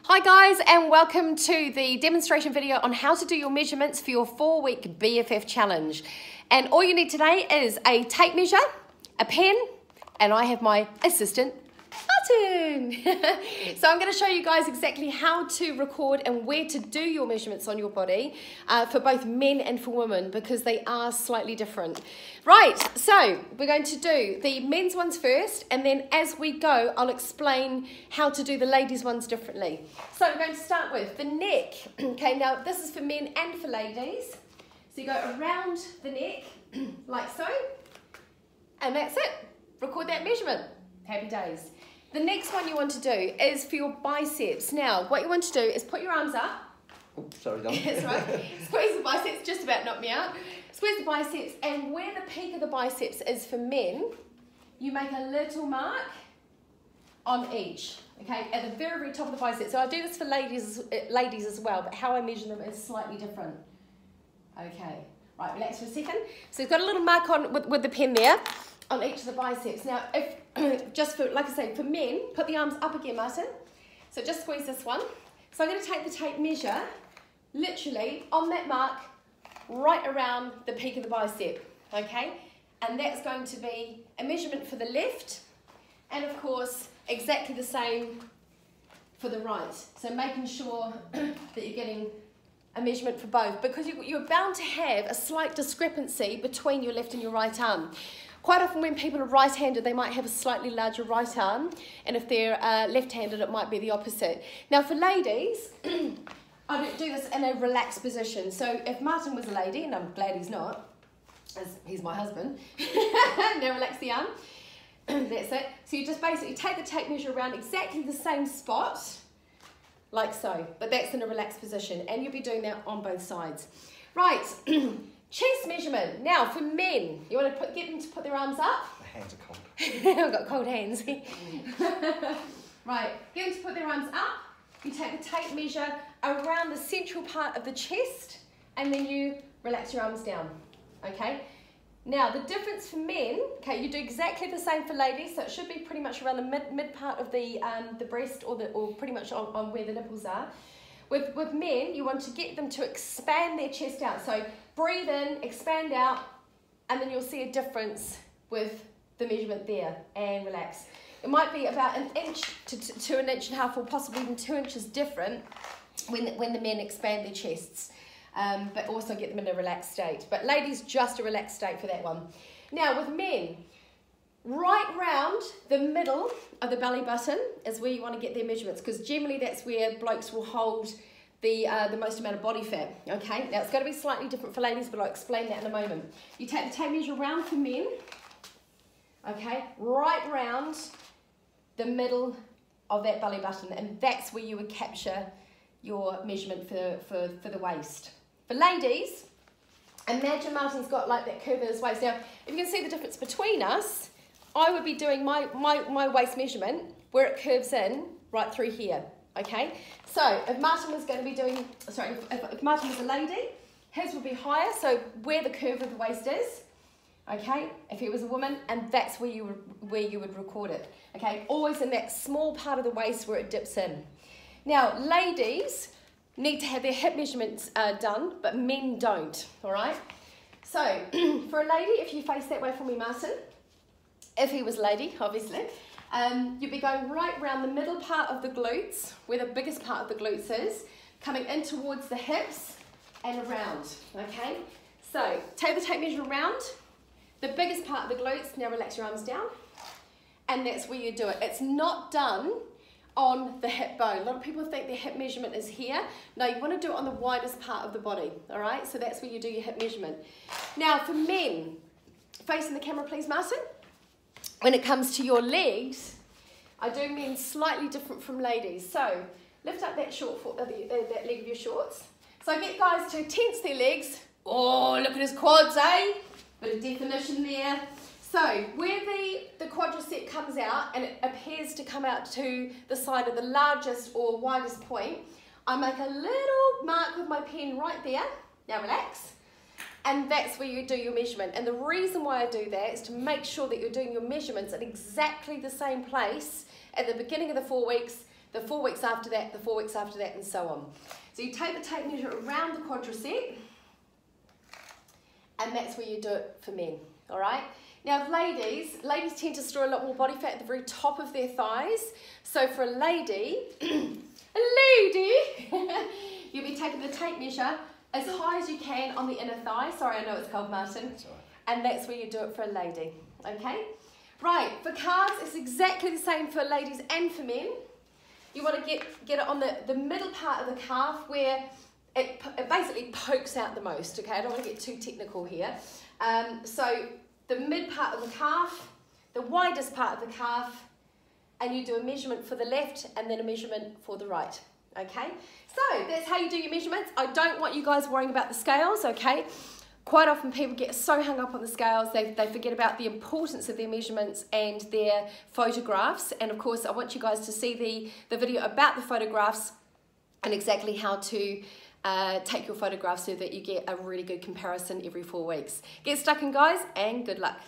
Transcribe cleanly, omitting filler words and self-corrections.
Hi guys, and welcome to the demonstration video on how to do your measurements for your 4-week BFF challenge. And all you need today is a tape measure, a pen, and I have my assistant, Martin. So I'm going to show you guys exactly how to record and where to do your measurements on your body for both men and for women, because they are slightly different. Right, so we're going to do the men's ones first, and then as we go, I'll explain how to do the ladies' ones differently. So we're going to start with the neck. Okay, now this is for men and for ladies. So you go around the neck, like so, and that's it. Record that measurement. Happy days. The next one you want to do is for your biceps. Now, what you want to do is put your arms up. Oh, sorry, Dom. That's right. Squeeze the biceps, just about knocked me out. Squeeze the biceps, and where the peak of the biceps is for men, you make a little mark on each, okay, at the very, very top of the biceps. So I do this for ladies as well, but how I measure them is slightly different. Okay, right, relax for a second. So you've got a little mark on with the pen there on each of the biceps. Now, if just for, like I say, for men, put the arms up again, Martin. So just squeeze this one. So I'm going to take the tape measure, literally on that mark, right around the peak of the bicep, okay? And that's going to be a measurement for the left, and of course, exactly the same for the right. So making sure that you're getting a measurement for both, because you're bound to have a slight discrepancy between your left and your right arm. Quite often when people are right-handed, they might have a slightly larger right arm, and if they're left-handed, it might be the opposite. Now for ladies, I do this in a relaxed position. So if Martin was a lady, and I'm glad he's not, as he's my husband, now relax the arm, that's it. So you just basically take the tape measure around exactly the same spot, like so, but that's in a relaxed position, and you'll be doing that on both sides. Right, chest measurement. Now for men, you want to get them to put their arms up. My hands are cold. I've got cold hands. Right, get them to put their arms up. You take the tape measure around the central part of the chest, and then you relax your arms down, okay? Now, the difference for men, okay, you do exactly the same for ladies, so it should be pretty much around the mid part of the breast, or pretty much on where the nipples are. With men, you want to get them to expand their chest out. So breathe in, expand out, and then you'll see a difference with the measurement there, and relax. It might be about an inch to an inch and a half, or possibly even 2 inches different when the men expand their chests, but also get them in a relaxed state. But ladies, just a relaxed state for that one. Now with men, right round the middle of the belly button is where you want to get their measurements, because generally that's where blokes will hold the most amount of body fat, okay? Now it's going to be slightly different for ladies, but I'll explain that in a moment. You take the tape measure around for men, okay, right round the middle of that belly button, and that's where you would capture your measurement for the waist. For ladies, imagine Martin's got like that curve in his waist. Now, if you can see the difference between us, I would be doing my waist measurement where it curves in right through here, okay? So if Martin was going to be doing, sorry, if Martin was a lady, his would be higher, so where the curve of the waist is, okay, if he was a woman, and that's where you would record it, okay, always in that small part of the waist where it dips in. Now, ladies need to have their hip measurements done, but men don't, all right? So, for a lady, if you face that way for me, Martin, if he was a lady, obviously, you'd be going right around the middle part of the glutes, where the biggest part of the glutes is, coming in towards the hips and around, okay? So, take the tape measure around, the biggest part of the glutes, now relax your arms down, and that's where you do it. It's not done on the hip bone. A lot of people think their hip measurement is here. No, you want to do it on the widest part of the body, all right? So that's where you do your hip measurement. Now for men, facing the camera please, Martin. When it comes to your legs, I do men slightly different from ladies. So lift up that short foot, that leg of your shorts. So I get guys to tense their legs. Oh, look at his quads, eh? Bit of definition there. So where the quadricep comes out and it appears to come out to the side of the largest or widest point, I make a little mark with my pen right there. Now relax. And that's where you do your measurement. And the reason why I do that is to make sure that you're doing your measurements at exactly the same place at the beginning of the 4 weeks, the 4 weeks after that, the 4 weeks after that, and so on. So you take the tape measure around the quadricep, and that's where you do it for men, all right? Now ladies tend to store a lot more body fat at the very top of their thighs. So for a lady, you'll be taking the tape measure as high as you can on the inner thigh. Sorry, I know it's cold, Martin. That's all right. And that's where you do it for a lady, okay? Right, for calves, it's exactly the same for ladies and for men. You want to get it on the middle part of the calf where it basically pokes out the most, okay? I don't want to get too technical here. So the mid part of the calf, the widest part of the calf, and you do a measurement for the left and then a measurement for the right, okay? So that's how you do your measurements. I don't want you guys worrying about the scales, okay? Quite often people get so hung up on the scales, they forget about the importance of their measurements and their photographs. And of course, I want you guys to see the video about the photographs and exactly how to take your photographs so that you get a really good comparison every 4 weeks. Get stuck in, guys, and good luck.